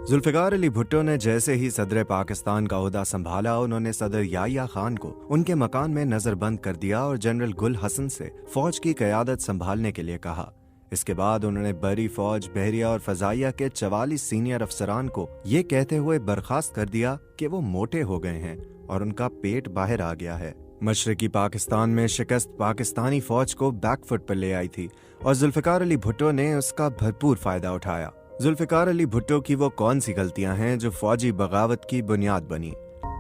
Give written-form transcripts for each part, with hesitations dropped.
जुल्फ़िकार अली भुट्टो ने जैसे ही सदर पाकिस्तान का ओहदा संभाला, उन्होंने सदर याहिया खान को उनके मकान में नजरबंद कर दिया और जनरल गुल हसन से फौज की क़यादत संभालने के लिए कहा। इसके बाद उन्होंने बरी फौज, बहरिया और फजाइया के 44 सीनियर अफसरान को ये कहते हुए बर्खास्त कर दिया कि वो मोटे हो गए हैं और उनका पेट बाहर आ गया है। मशरकी पाकिस्तान में शिकस्त पाकिस्तानी फौज को बैकफुट पर ले आई थी और जुल्फ़िकार अली भुट्टो ने उसका भरपूर फायदा उठाया। जुल्फ़िकार अली भुट्टो की वो कौन सी गलतियां हैं जो फौजी बगावत की बुनियाद बनी?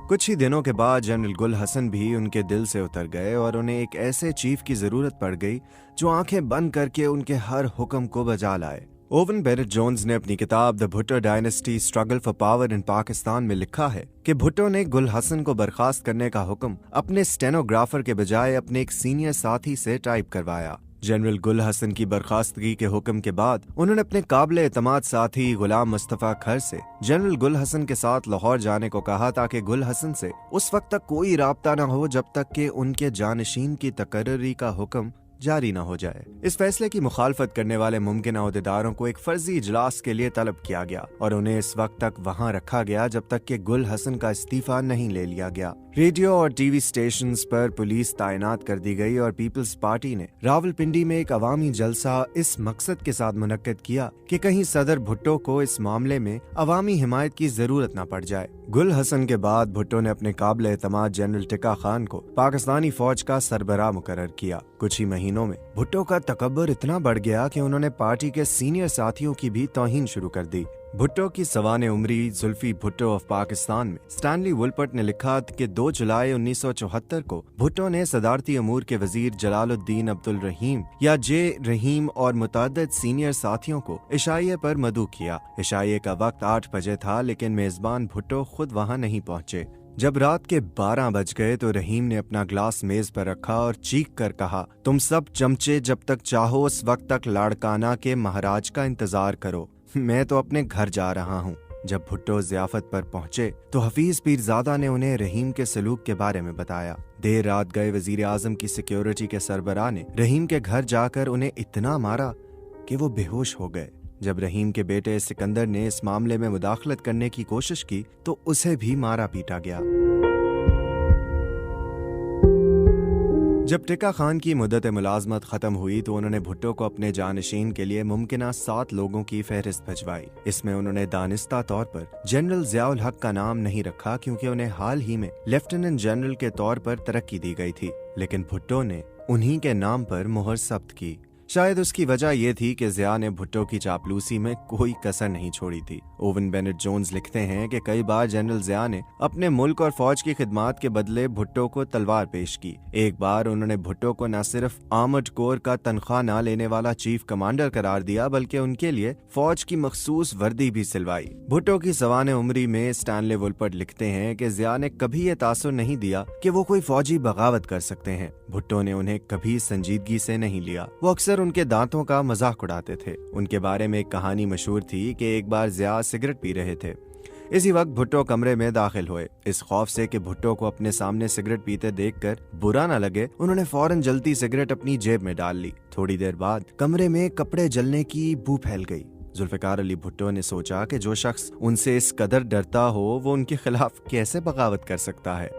कुछ ही दिनों के बाद जनरल गुल हसन भी उनके दिल से उतर गए और उन्हें एक ऐसे चीफ की जरूरत पड़ गई जो आंखें बंद करके उनके हर हुक्म को बजा लाए। ओवन बेनेट जोन्स ने अपनी किताब the Bhutto dynasty struggle for power in Pakistan में लिखा है कि भुट्टो ने गुल हसन को बर्खास्त करने का हुक्म अपने स्टेनोग्राफर के बजाय अपने एक सीनियर साथी से टाइप करवाया। जनरल गुल हसन की बर्खास्तगी के हुक्म के बाद उन्होंने अपने काबिले एतमाद साथी गुलाम मुस्तफ़ा खर से जनरल गुल हसन के साथ लाहौर जाने को कहा ताकि गुल हसन से उस वक्त तक कोई राब्ता न हो जब तक कि उनके जानशीन की तकर्री का हुक्म जारी न हो जाए। इस फैसले की मुखालफत करने वाले मुमकिन अहदेदारों को एक फर्जी इजलास के लिए तलब किया गया और उन्हें इस वक्त तक वहां रखा गया जब तक कि गुल हसन का इस्तीफा नहीं ले लिया गया। रेडियो और टीवी स्टेशंस पर पुलिस तैनात कर दी गई और पीपल्स पार्टी ने रावलपिंडी में एक अवामी जलसा इस मकसद के साथ मुनक्किद किया कि कहीं सदर भुट्टो को इस मामले में अवामी हिमायत की जरूरत न पड़ जाए। गुल हसन के बाद भुट्टो ने अपने काबिले एतमाद जनरल टिक्का खान को पाकिस्तानी फौज का सरबराह मुकर्रर किया। कुछ ही महीनों में भुट्टो का तकब्बुर इतना बढ़ गया कि उन्होंने पार्टी के सीनियर साथियों की भी तौहीन शुरू कर दी। भुट्टो की सवाने उम्री जुल्फी भुट्टो ऑफ पाकिस्तान में स्टैनली वुलपर्ट ने लिखा कि 2 जुलाई 1974 को भुट्टो ने सदारती अमूर के वजीर जलालुद्दीन अब्दुल रहीम या जे रहीम और मुतअद्दिद सीनियर साथियों को इशाइये पर मदऊ किया। इशाइये का वक्त 8 बजे था, लेकिन मेजबान भुट्टो खुद वहां नहीं पहुंचे। जब रात के 12 बज गए तो रहीम ने अपना ग्लास मेज पर रखा और चीख कर कहा, तुम सब चमचे जब तक चाहो उस वक्त तक लाड़काना के महाराज का इंतजार करो, मैं तो अपने घर जा रहा हूँ। जब भुट्टो ज़ियाफत पर पहुंचे तो हफीज पीरजादा ने उन्हें रहीम के सलूक के बारे में बताया। देर रात गए वजीर आजम की सिक्योरिटी के सरबराह ने रहीम के घर जाकर उन्हें इतना मारा कि वो बेहोश हो गए। जब रहीम के बेटे सिकंदर ने इस मामले में मुदाखलत करने की कोशिश की तो उसे भी मारा पीटा गया। जब टिक्का खान की मुद्दत मुलाजमत खत्म हुई तो उन्होंने भुट्टो को अपने जानशीन के लिए मुमकिन 7 लोगों की फहरिस्त भिजवाई। इसमें उन्होंने दानिस्ता तौर पर जनरल ज़ियाउल हक का नाम नहीं रखा क्योंकि उन्हें हाल ही में लेफ्टिनेंट जनरल के तौर पर तरक्की दी गई थी, लेकिन भुट्टो ने उन्हीं के नाम पर मुहर जब्त की। शायद उसकी वजह यह थी कि ज़िया ने भुट्टो की चापलूसी में कोई कसर नहीं छोड़ी थी। ओवन बेनेट जोन्स लिखते हैं कि कई बार जनरल ज़िया ने अपने मुल्क और फौज की खिदमात के बदले भुट्टो को तलवार पेश की। एक बार उन्होंने भुट्टो को न सिर्फ आर्मर्ड कोर का तनख्वाह न लेने वाला चीफ कमांडर करार दिया बल्कि उनके लिए फौज की मखसूस वर्दी भी सिलवाई। भुट्टो की सवाने उम्री में स्टैनले वुलपर्ट लिखते हैं कि ज़िया ने कभी ये तासुर नहीं दिया कि वो कोई फौजी बगावत कर सकते हैं। भुट्टो ने उन्हें कभी संजीदगी से नहीं लिया। वो अक्सर उनके दांतों का मजाक उड़ाते थे। उनके बारे में एक कहानी मशहूर थी कि एक बार ज़िया सिगरेट पी रहे थे। इसी वक्त भुट्टो कमरे में दाखिल हुए। इस खौफ से कि भुट्टो को अपने सामने सिगरेट पीते देखकर बुरा न लगे, उन्होंने फौरन जलती सिगरेट अपनी जेब में डाल ली। थोड़ी देर बाद कमरे में कपड़े जलने की बू फैल गई। जुल्फ़िकार अली भुट्टो ने सोचा कि जो शख्स उनसे इस कदर डरता हो वो उनके खिलाफ कैसे बगावत कर सकता है।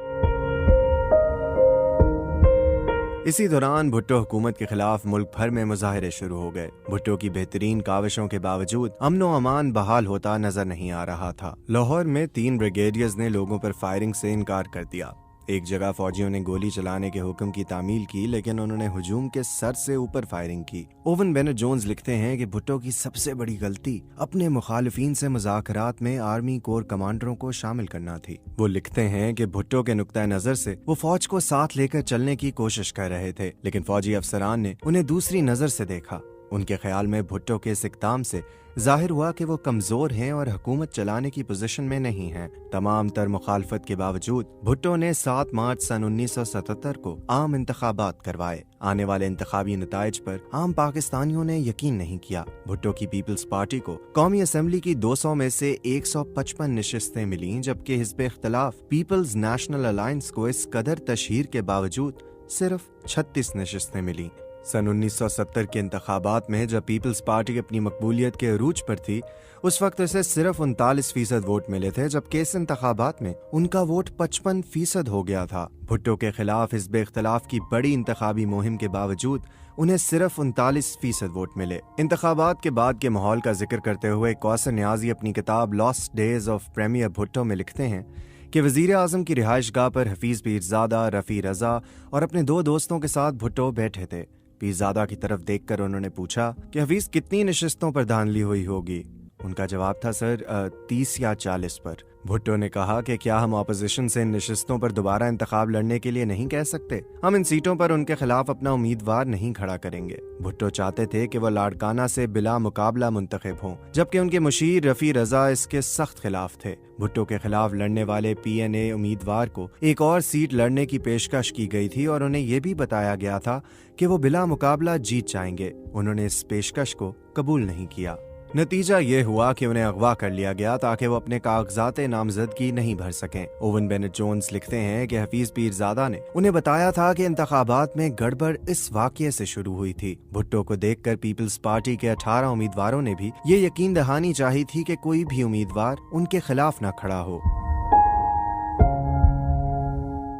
इसी दौरान भुट्टो हुकूमत के खिलाफ मुल्क भर में मुजाहिरे शुरू हो गए। भुट्टो की बेहतरीन काविशों के बावजूद अमन व अमान बहाल होता नजर नहीं आ रहा था। लाहौर में 3 ब्रिगेडियर्स ने लोगों पर फायरिंग से इनकार कर दिया। एक जगह फौजियों ने गोली चलाने के हुक्म की तामील की, लेकिन उन्होंने हुजूम के सर से ऊपर फायरिंग की। ओवन बेनेट जोन्स लिखते हैं कि भुट्टो की सबसे बड़ी गलती अपने मुखालिफिन से मुज़ाकरात में आर्मी कोर कमांडरों को शामिल करना थी। वो लिखते हैं कि भुट्टो के नुक्ता नजर से वो फौज को साथ लेकर चलने की कोशिश कर रहे थे, लेकिन फौजी अफसरान ने उन्हें दूसरी नजर से देखा। उनके ख्याल में भुट्टो के इस इक़दाम से जाहिर हुआ कि वो कमजोर हैं और हुकूमत चलाने की पोजीशन में नहीं हैं। तमाम तर मुखालफत के बावजूद भुट्टो ने 7 मार्च सन 1977 को आम इंतखाबात करवाए। आने वाले इंतखाबी नताइज पर आम पाकिस्तानियों ने यकीन नहीं किया। भुट्टो की पीपल्स पार्टी को कौमी असम्बली की 200 में से 155 नशिस्तें मिलीं, जबकि हिज़्ब इख्तिलाफ पीपल्स नेशनल अलायंस को इस कदर तशहीर के बावजूद सिर्फ 36 नशिस्तें मिलीं। सन 1970 के इंतखाबात में जब पीपल्स पार्टी अपनी मकबूलियत के अरूज पर थी, उस वक्त उसे सिर्फ 39% वोट मिले थे, जबकि इस इंतखाबात में उनका वोट 55% हो गया था। भुट्टो के खिलाफ हिज़्ब इख्तिलाफ की बड़ी इंतखाबी मुहिम के बावजूद उन्हें सिर्फ 39% वोट मिले। इंतखाबात के बाद के माहौल का जिक्र करते हुए कौसर न्याजी अपनी किताब lost days of premier Bhutto में लिखते हैं कि वजीर आजम की रिहाइशगाह पर हफीज पीरजादा, रफ़ी रजा और अपने 2 दोस्तों के साथ भुट्टो बैठे थे। पीरजादा की तरफ देखकर उन्होंने पूछा कि हफीज कितनी नशिस्तों पर धांधली हुई होगी। उनका जवाब था, सर 30 या 40 पर। भुट्टो ने कहा कि क्या हम ऑपोजिशन से इन नशिस्तों पर दोबारा इंतखाब लड़ने के लिए नहीं कह सकते? हम इन सीटों पर उनके खिलाफ अपना उम्मीदवार नहीं खड़ा करेंगे। भुट्टो चाहते थे कि वह लाड़काना से बिला मुकाबला मुंतखब हों, जबकि उनके मुशीर रफ़ी रजा इसके सख्त खिलाफ थे। भुट्टो के खिलाफ लड़ने वाले PNA उम्मीदवार को एक और सीट लड़ने की पेशकश की गई थी और उन्हें यह भी बताया गया था कि वो बिला मुकाबला जीत जाएंगे। उन्होंने इस पेशकश को कबूल नहीं किया। नतीजा ये हुआ कि उन्हें अगवा कर लिया गया ताकि वो अपने कागजात नामजदगी नहीं भर सकें। ओवन बेनेट जोन्स लिखते हैं कि हफीज पीरजादा ने उन्हें बताया था कि इंतखाबात में गड़बड़ इस वाकये से शुरू हुई थी। भुट्टो को देखकर पीपल्स पार्टी के 18 उम्मीदवारों ने भी ये यकीन दहानी चाही थी कि कोई भी उम्मीदवार उनके खिलाफ न खड़ा हो।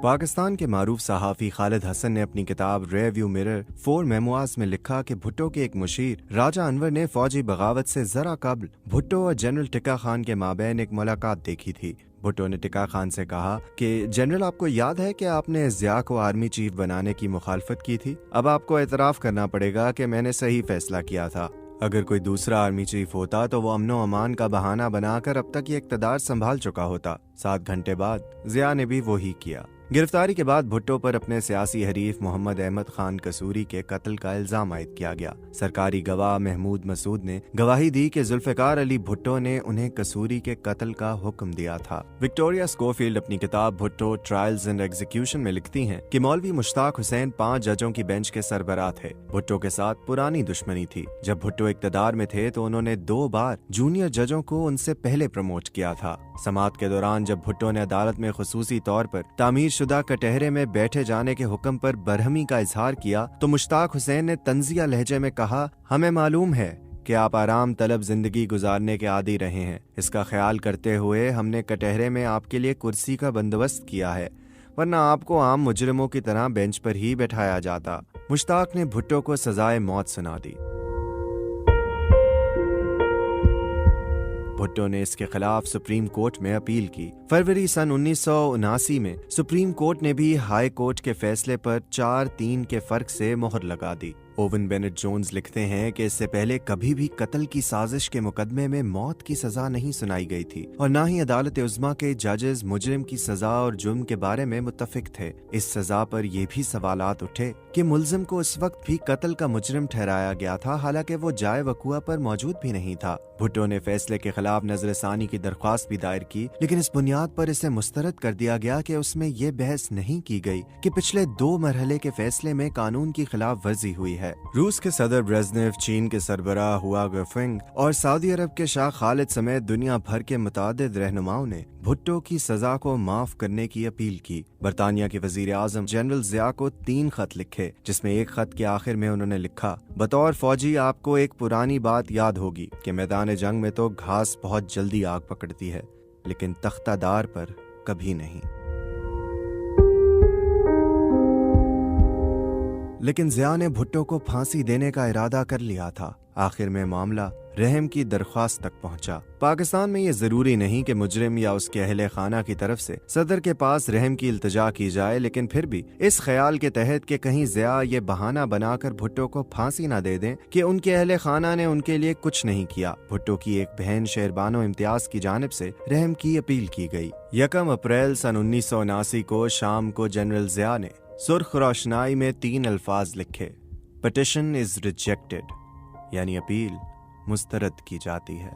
पाकिस्तान के मारूफ सहाफ़ी खालिद हसन ने अपनी किताब रियरव्यू मिरर 4 मेमोआर्स में लिखा कि भुट्टो के एक मुशीर राजा अनवर ने फौजी बगावत से जरा कबल भुट्टो और जनरल टिक्का खान के माबैन एक मुलाकात देखी थी। भुट्टो ने टिक्का खान से कहा कि जनरल, आपको याद है कि आपने ज़िया को आर्मी चीफ बनाने की मुखालफत की थी? अब आपको एतराफ़ करना पड़ेगा कि मैंने सही फैसला किया था। अगर कोई दूसरा आर्मी चीफ होता तो वो अमनो अमान का बहाना बनाकर अब तक ये इक़्तिदार संभाल चुका होता। 7 घंटे बाद ज़िया ने भी वही किया। गिरफ्तारी के बाद भुट्टो पर अपने सियासी हरीफ मोहम्मद अहमद खान कसूरी के कत्ल का इल्जाम आयद किया गया। सरकारी गवाह महमूद मसूद ने गवाही दी कि जुल्फ़िकार अली भुट्टो ने उन्हें कसूरी के कत्ल का हुक्म दिया था। विक्टोरिया स्कोफील्ड अपनी किताब भुट्टो ट्रायल्स एंड एग्जीक्यूशन में लिखती हैं कि मौलवी मुश्ताक हुसैन 5 जजों की बेंच के सरबराह थे। भुट्टो के साथ पुरानी दुश्मनी थी। जब भुट्टो इक़्तिदार में थे तो उन्होंने 2 बार जूनियर जजों को उनसे पहले प्रमोट किया था। समाअत के दौरान जब भुट्टो ने अदालत में खुसूसी तौर पर तामीर शुदा कटहरे में बैठे जाने के हुक्म पर बरहमी का इजहार किया तो मुश्ताक हुसैन ने तंजिया लहजे में कहा, हमें मालूम है कि आप आराम तलब जिंदगी गुजारने के आदी रहे हैं। इसका ख्याल करते हुए हमने कटहरे में आपके लिए कुर्सी का बंदोबस्त किया है, वरना आपको आम मुजरिमों की तरह बेंच पर ही बैठाया जाता। मुश्ताक ने भुट्टो को सजाए मौत सुना दी। भुट्टो ने इसके खिलाफ सुप्रीम कोर्ट में अपील की। फरवरी सन 1979 में सुप्रीम कोर्ट ने भी हाई कोर्ट के फैसले पर 4-3 के फर्क से मोहर लगा दी। ओवन बेनेट जोन्स लिखते हैं कि इससे पहले कभी भी कत्ल की साजिश के मुकदमे में मौत की सजा नहीं सुनाई गई थी और न ही अदालत उज़्मा के जजेस मुजरिम की सजा और जुर्म के बारे में मुत्तफिक थे। इस सजा पर यह भी सवालात उठे कि मुल्जिम को उस वक्त भी कत्ल का मुजरिम ठहराया गया था, हालांकि वो जाए वकुआ पर मौजूद भी नहीं था। भुट्टो ने फैसले के खिलाफ नजरसानी की दरख्वास्त भी दायर की, लेकिन इस बुनियाद पर इसे मुस्तरद कर दिया गया कि उसमें यह बहस नहीं की गई कि पिछले 2 मरहले के फैसले में कानून की खिलाफ वर्जी हुई है। रूस के सदर ब्रेज़नेव, चीन के सरबराह हुआ गफिंग और सऊदी अरब के शाह खालिद समेत दुनिया भर के मुतादिद रहनुमाओं ने भुट्टो की सजा को माफ करने की अपील की। बरतानिया के वजीर आजम जनरल ज़िया को 3 खत लिखे, जिसमें एक खत के आखिर में उन्होंने लिखा, बतौर फौजी आपको एक पुरानी बात याद होगी कि मैदान जंग में तो घास बहुत जल्दी आग पकड़ती है, लेकिन तख्तादार पर कभी नहीं। लेकिन ज़िया ने भुट्टो को फांसी देने का इरादा कर लिया था। आखिर में मामला रहम की दरख्वास्त तक पहुंचा। पाकिस्तान में ये जरूरी नहीं कि मुजरिम या उसके अहले खाना की तरफ से सदर के पास रहम की इल्तिजा की जाए, लेकिन फिर भी इस ख्याल के तहत कि कहीं ज़िया ये बहाना बनाकर भुट्टो को फांसी न दे दें कि उनके अहले खाना ने उनके लिए कुछ नहीं किया, भुट्टो की एक बहन शेरबानो इम्तियाज की जानिब से रहम की अपील की गई। 1 अप्रैल सन 1979 को शाम को जनरल ज़िया ने सुर्ख रोशनाई में 3 अल्फाज लिखे, पिटिशन इज रिजेक्टेड, यानी अपील मुस्तरद की जाती है।